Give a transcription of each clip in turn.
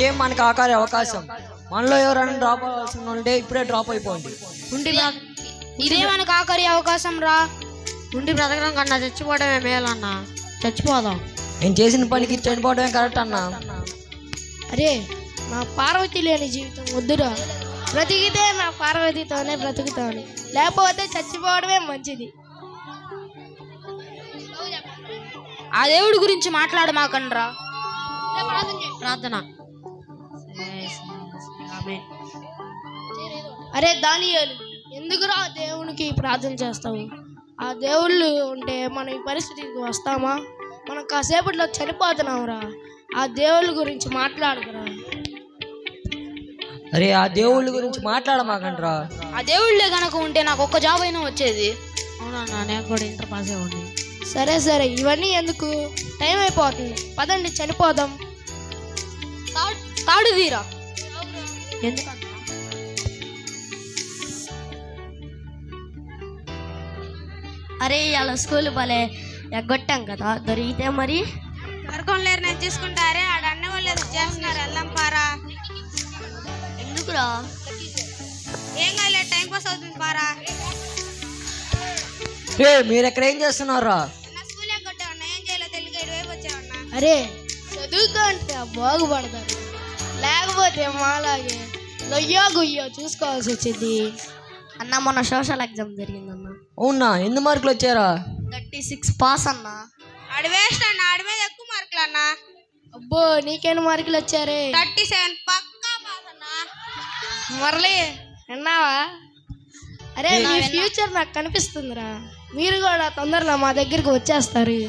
ఇదే మనకు ఆఖరి అవకాశం. మనలో ఎవరైనా డ్రాప్ అవ్వాల్సి ఉంటే ఇప్పుడే డ్రాప్ అయిపోండి. ఇదే మనకు ఆఖరి అవకాశం రా. ఉండి బ్రతకడం కన్నా చచ్చిపోవడమే మేలన్నా. చచ్చిపోదాం. నేను చేసిన పనికి చనిపోవడమే కరెక్ట్ అన్నా. అరే నా పార్వతి లేని జీవితం వద్దురా. బ్రతికితే నా పార్వతితోనే బ్రతుకుతాను, లేకపోతే చచ్చిపోవడమే మంచిది. ఆ దేవుడి గురించి మాట్లాడమాకండ్రా. ప్రార్థన. అరే దానియేలు, ఎందుకురా దేవునికి ప్రార్థన చేస్తావు? ఆ దేవుళ్ళు ఉంటే మనం ఈ పరిస్థితికి వస్తామా? మనం కాసేపట్లో చనిపోతున్నావురా. ఆ దేవుళ్ళ గురించి మాట్లాడుకురా. అరే ఆ దేవుళ్ళ గురించి మాట్లాడమాకండ్రా. ఆ దేవుళ్ళే కనుక ఉంటే నాకు ఒక్క జాబ్ అయినా వచ్చేది. అవునన్నా, నేను కూడా ఇంటర్ పాస్ అయ్యి. సరే సరే, ఇవన్నీ ఎందుకు? టైం అయిపోతుంది, పదండి చనిపోదాం. తాడు తీరా. ఎందుకంటే అరే అలా స్కూల్ భలే ఎగ్గొట్టాం కదా, దొరికితే మరి దొరకం లేరు, నేను చూసుకుంటారే. ఆడ అన్న వాళ్ళు చేస్తున్నారు, వెళ్దాం పారా. ఎందుకురా? ఏం కాలే, టైం పాస్ అవుతుంది పారా. మీరు ఎక్కడ ఏం చేస్తున్నారా? స్కూల్ ఎగ్గొట్టా ఉన్నా, ఏం చేయలేదు, తెలుగు ఇటువైపు వచ్చావన్నా. అరే చదువుకో అంటే బాగుపడతారు, లేకపోతే మాలాగే నొయ్యో గుయ్యో చూసుకోవాల్సి వచ్చింది. అన్న మొన్న సోషల్ ఎగ్జామ్ జరిగిందన్న. అవునా, ఎన్ని మార్కులు వచ్చారా? 36 పాస్ అన్న. ఆడ వేస్ట్ అన్న, ఆడ మీద ఎక్కువ మార్కులు అన్న. అబ్బో నీకెన్ని మార్కులు వచ్చారే? 37 పక్కా పాస్ అన్న. మురళి విన్నావా? అరే మీ ఫ్యూచర్ నాకు కనిపిస్తుందిరా. మీరు కూడా తొందరలో మా దగ్గరికి వచ్చేస్తారు.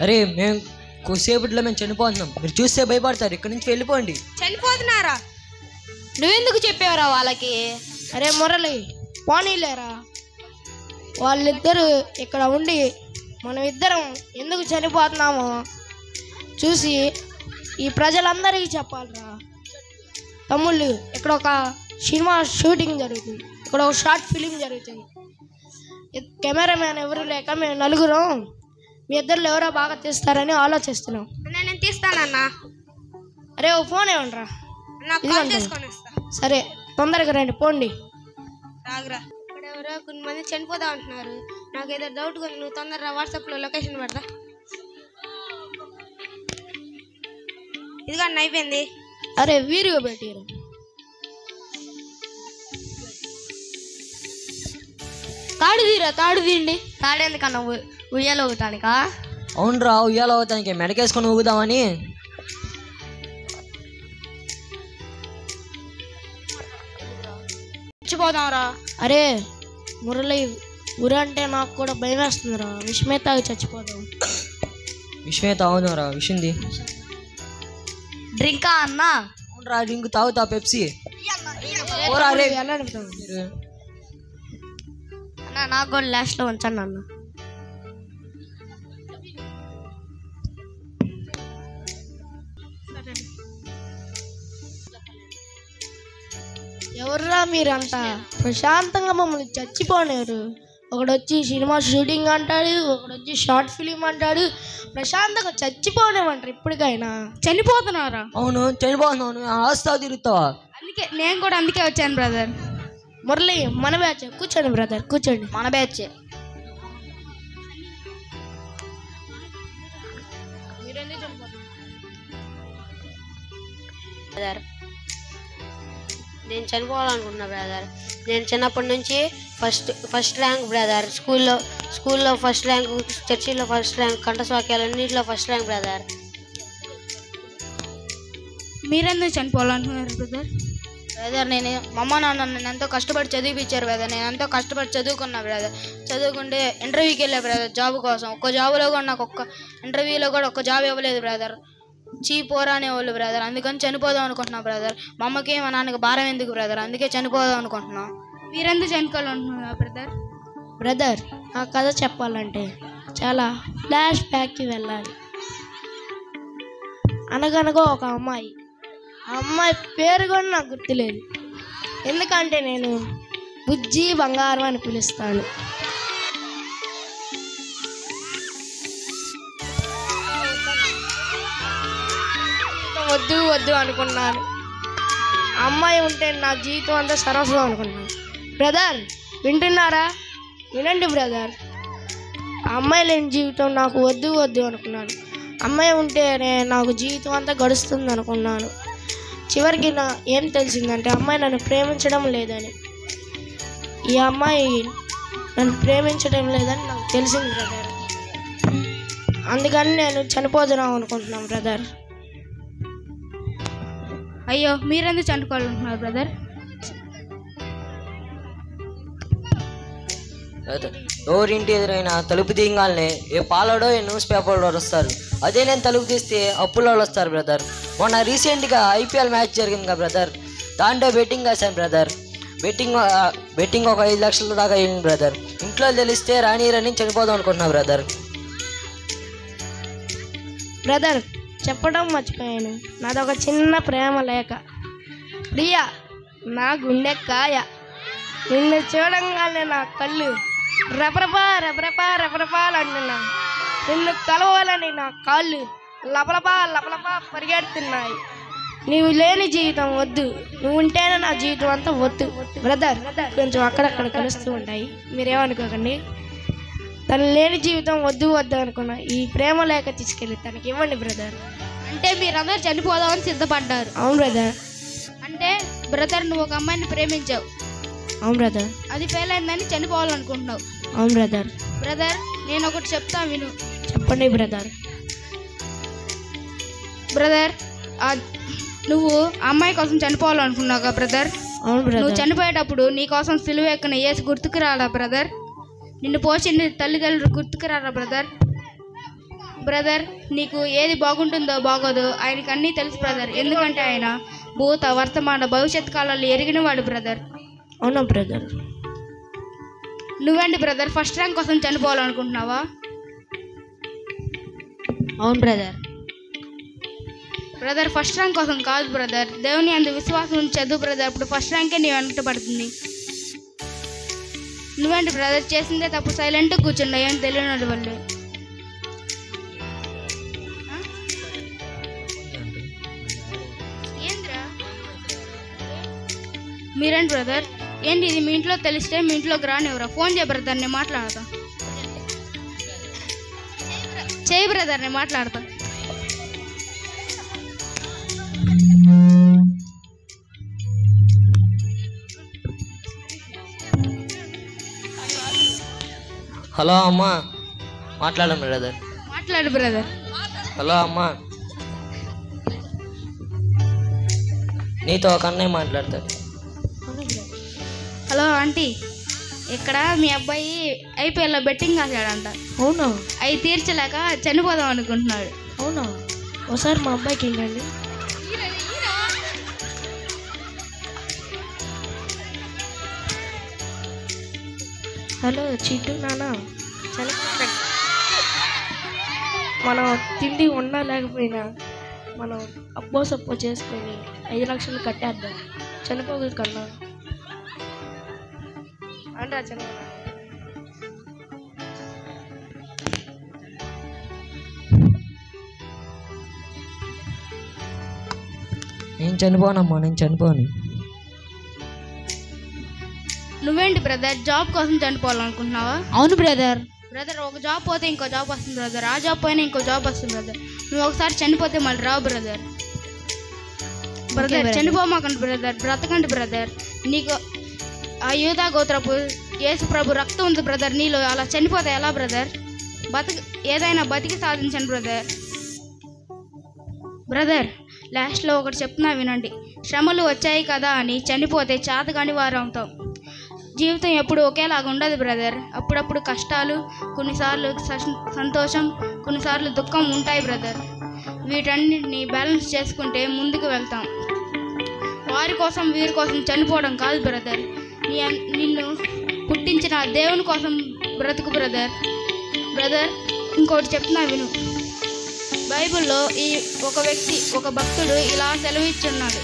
అరే మేము కొద్దిసేపట్లో మేము చనిపోతున్నాం, మీరు చూస్తే భయపడతారు. ఇక్కడ నుంచి వెళ్ళిపోండి. చనిపోతున్నారా? నువ్వెందుకు చెప్పావురా వాళ్ళకి? అరే మురళి పోనీలేరా, వాళ్ళిద్దరూ ఇక్కడ ఉండి మనం ఇద్దరం ఎందుకు చనిపోతున్నామో చూసి ఈ ప్రజలందరికీ చెప్పాలిరా. తమ్ముళ్ళు, ఇక్కడ ఒక సినిమా షూటింగ్ జరుగుతుంది, ఇక్కడ ఒక షార్ట్ ఫిలిం జరుగుతుంది. కెమెరామ్యాన్ ఎవరు లేక మేము నలుగురం మీ ఇద్దరు ఎవరో బాగా తీస్తారని ఆలోచిస్తున్నాం. నేను తీస్తానన్నా. అరే ఓ ఫోన్ ఇవ్వండి రా. సరే తొందరగా రండి, పోండి. రాగురా. ఇక్కడ ఎవరో కొంతమంది చనిపోతా ఉంటున్నారు, నాకు ఏదో డౌట్ గా. నువ్వు తొందరగా వాట్సాప్లో లొకేషన్ పెడతా. ఇదిగా అయిపోయింది. అరే వీడియో పెట్టిరు. తాడు తీరా. తాడు తీయండి. తాడేందుకన్నా ఉయ్యాలు ఊగటానికా? అవునరా, ఉయ్యాల అవుతానికి మెడకేసుకొని ఊగుదామని. చచ్చిపోదాంరా. అరే మురళి, ఊరంటే నాకు కూడా భయం వేస్తుందిరా. విషమే తాగి చచ్చిపోదాం. విషమే తాగుదాంరా. విషంది డ్రింకా అన్నా? అవునరా, డ్రింక్ తాగుతా, పెప్సీ. అన్న నాకు కూడా లాస్ట్లో ఉంచండి అన్న. ఎవర్రా మీరంతా? ప్రశాంతంగా మమ్మల్ని చచ్చిపోనేరు. ఒకడొచ్చి సినిమా షూటింగ్ అంటాడు, ఒకడొచ్చి షార్ట్ ఫిలిం అంటాడు. ప్రశాంతంగా చచ్చిపోనేమంటారు ఇప్పటికైనా? చనిపోతున్నారా? అవును చనిపోతున్నాను. ఆస్తా తిరుగుతావా? నేను కూడా అందుకే వచ్చాను బ్రదర్. మురళి మన బ్యాచ్. కూర్చోండి బ్రదర్, కూర్చోండి. మన బ్యాచ్. బ్రదర్ నేను చనిపోవాలనుకుంటున్నా బ్రదర్. నేను చిన్నప్పటి నుంచి ఫస్ట్ ర్యాంక్ బ్రదర్. స్కూల్లో ఫస్ట్ ర్యాంక్, చర్చిలో ఫస్ట్ ర్యాంక్, కంఠస్వాక్యాలు అన్నింటిలో ఫస్ట్ ర్యాంక్ బ్రదర్. మీరెందుకు చనిపోవాలనుకున్నారు బ్రదర్? బ్రదర్ నేను మా అమ్మ నాన్న నేను ఎంతో కష్టపడి చదివించారు బ్రదర్. నేను ఎంతో కష్టపడి చదువుకున్నా బ్రదర్. చదువుకుంటే ఇంటర్వ్యూకి వెళ్ళా బ్రదర్ జాబ్ కోసం. ఒక్క జాబులో కూడా నాకు ఇంటర్వ్యూలో కూడా ఒక్క జాబ్ ఇవ్వలేదు బ్రదర్. పోరా అనేవాళ్ళు బ్రదర్. అందుకని చనిపోదాం అనుకుంటున్నా బ్రదర్. మా అమ్మకి మా నాన్నకి భారం ఎందుకు బ్రదర్, అందుకే చనిపోదాం అనుకుంటున్నా. మీరెందుకు చనిపోవాలనుకున్నారు బ్రదర్? బ్రదర్ ఆ కథ చెప్పాలంటే చాలా ఫ్లాష్ బ్యాక్కి వెళ్ళాలి. అనగనగా ఒక అమ్మాయి, ఆ అమ్మాయి పేరు కూడా నాకు గుర్తులేదు. ఎందుకంటే నేను బుజ్జి బంగారం అని పిలుస్తాను. వద్దు వద్దు అనుకున్నాను. అమ్మాయి ఉంటే నా జీవితం అంతా సరస్వం అనుకున్నాను. బ్రదర్ వింటున్నారా? వినండి బ్రదర్. అమ్మాయి లేని జీవితం నాకు వద్దు వద్దు అనుకున్నాను. అమ్మాయి ఉంటేనే నాకు జీవితం అంతా గడుస్తుంది అనుకున్నాను. చివరికి ఏం తెలిసిందంటే అమ్మాయి నన్ను ప్రేమించడం లేదని. ఈ అమ్మాయి నన్ను ప్రేమించడం లేదని నాకు తెలిసింది బ్రదర్. అందుకని నేను చనిపోతున్నాం అనుకుంటున్నాను బ్రదర్. అయ్యో, మీరెందుకు చనిపోవాలనుకుంటున్నారు బ్రదర్? ఎవరింటి ఎదురైనా తలుపు తీయగానే ఏ పాలడో ఏ న్యూస్ పేపర్లో వస్తారు. అదే నేను తలుపు తీస్తే అప్పుల్లో వస్తారు బ్రదర్. మొన్న రీసెంట్గా ఐపీఎల్ మ్యాచ్ జరిగింది కదా బ్రదర్, దాంట్లో బెట్టింగ్ వేసాను బ్రదర్. బెట్టింగ్ ఒక 5 లక్షల దాకా అయింది బ్రదర్. ఇంట్లో తెలిస్తే రాని చనిపోదాం అనుకుంటున్నా బ్రదర్. బ్రదర్ చెప్పడం మర్చిపోయాను, నాదొక చిన్న ప్రేమ లేఖ. ప్రియా నా గుండె కాయ, నిన్ను చూడంగానే నా కళ్ళు రపరపా రపరపా రపరపాలంటున్నా. నిన్ను కలవాలని నా కాళ్ళు లపలపా లపలపా పరిగెడుతున్నాయి. నీవు లేని జీవితం వద్దు, నువ్వు ఉంటేనే నా జీవితం అంతా వద్దు. బ్రదర్ కొంచెం అక్కడక్కడ కలుస్తూ ఉంటాయి, మీరేమనుకోకండి. తను లేని జీవితం వద్దు వద్దు అనుకున్నా. ఈ ప్రేమ లేఖ తీసుకెళ్ళి తనకి ఇవ్వండి బ్రదర్. అంటే మీరందరూ చనిపోదామని సిద్ధపడ్డారు? అవును బ్రదర్. అంటే బ్రదర్ నువ్వు ఒక అమ్మాయిని ప్రేమించావు, అవును బ్రదర్. అది ఫెయిల్ అయిందని చనిపోవాలనుకుంటున్నావు. అవును బ్రదర్. బ్రదర్ నేను ఒకటి చెప్తా విను. చెప్పండి బ్రదర్. బ్రదర్ నువ్వు అమ్మాయి కోసం చనిపోవాలనుకున్నావు కదా బ్రదర్? అవును బ్రదర్. నువ్వు చనిపోయేటప్పుడు నీ కోసం సిలువ ఎక్కిన యేసు గుర్తుకు రాలా బ్రదర్? నిన్ను పోషించిన తల్లిదండ్రులు గుర్తుకు రారా బ్రదర్? బ్రదర్ నీకు ఏది బాగుంటుందో బాగోదో ఆయనకు అన్నీ తెలుసు బ్రదర్. ఎందుకంటే ఆయన భూత వర్తమాన భవిష్యత్ కాలాలు ఎరిగినవాడు బ్రదర్. అవునా బ్రదర్. నువ్వేంటి బ్రదర్ ఫస్ట్ ర్యాంక్ కోసం చనిపోవాలనుకుంటున్నావా? అవును బ్రదర్. బ్రదర్ ఫస్ట్ ర్యాంక్ కోసం కాదు బ్రదర్, దేవుని అందు విశ్వాసం ఉంచి చదువు బ్రదర్. అప్పుడు ఫస్ట్ ర్యాంకే నీ వెంట పడుతుంది. నువ్వేంటి బ్రదర్ చేసిందే తప్పు సైలెంట్గా కూర్చున్నా, ఏం తెలియనడు వాళ్ళు. మీరేంటి బ్రదర్? ఏంటి ఇది మీ ఇంట్లో తెలిస్తే మీ ఇంట్లోకి రానివ్వరా? ఫోన్ చేయ బ్రదర్, నేను మాట్లాడతా. చేయి బ్రదర్, నేను మాట్లాడతా. హలో అమ్మా, మాట్లాడము బ్రదర్. మాట్లాడు బ్రదర్. హలో అమ్మా, నీతో ఒక అన్నయ్య మాట్లాడతాడు. హలో ఆంటీ, ఇక్కడ మీ అబ్బాయి ఐపీఎల్లో బెట్టింగ్ కాసాడంట. అవునా? అవి తీర్చలేక చనిపోదాం అనుకుంటున్నాడు. అవునా? ఒకసారి మా అబ్బాయికి ఏంటండి. హలో చిట్టు నాన్న, చనిపోతాడు. మనం తిండి ఉన్నా లేకపోయినా మనం అప్పో సప్పో చేసుకొని 5 లక్షలు కట్టేద్దాం, చనిపోగలదు కన్నా అంటే చనిపో. నేను చనిపోనమ్మా, నేను చనిపోను. నువ్వేంటి బ్రదర్ జాబ్ కోసం చనిపోవాలనుకుంటున్నావా? అవును బ్రదర్. బ్రదర్ ఒక జాబ్ పోతే ఇంకో జాబ్ వస్తుంది బ్రదర్, ఆ జాబ్ పోయినా ఇంకో జాబ్ వస్తుంది బ్రదర్. నువ్వు ఒకసారి చనిపోతే మళ్ళీ రావు బ్రదర్. బ్రదర్ చనిపోమాకండి బ్రదర్, బ్రతకండి బ్రదర్. నీకు ఆ యూదా గోత్రపు యేసు ప్రభు రక్తం ఉంది బ్రదర్ నీలో, అలా చనిపోతే ఎలా బ్రదర్? ఏదైనా బతికి సాధించండి బ్రదర్. బ్రదర్ లాస్ట్లో ఒకటి చెప్తున్నా వినండి. శ్రమలు వచ్చాయి కదా అని చనిపోతే చేతగాని వారు అవుతాం. జీవితం ఎప్పుడు ఒకేలాగా ఉండదు బ్రదర్. అప్పుడప్పుడు కష్టాలు, కొన్నిసార్లు సంతోషం, కొన్నిసార్లు దుఃఖం ఉంటాయి బ్రదర్. వీటన్నిటిని బ్యాలెన్స్ చేసుకుంటే ముందుకు వెళ్తాం. వారి కోసం వీరి కోసం చనిపోవడం కాదు బ్రదర్, నిన్ను పుట్టించిన దేవుని కోసం బ్రతుకు బ్రదర్. బ్రదర్ ఇంకోటి చెప్తున్నా విను. బైబిల్లో ఒక వ్యక్తి, ఒక భక్తుడు ఇలా సెలవిచ్చున్నాడు.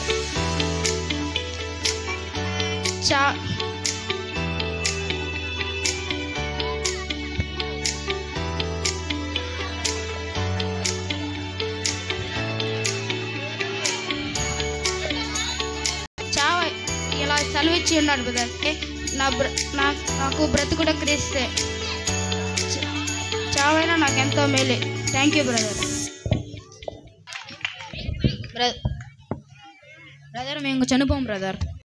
సెలవు ఇచ్చి ఉన్నాడు బ్రదర్. నాకు బ్రతుకుట క్రీస్తే, చావైనా నాకు ఎంతో మేలే. Thank you brother. బ్రదర్ మేము చనిపోం బ్రదర్.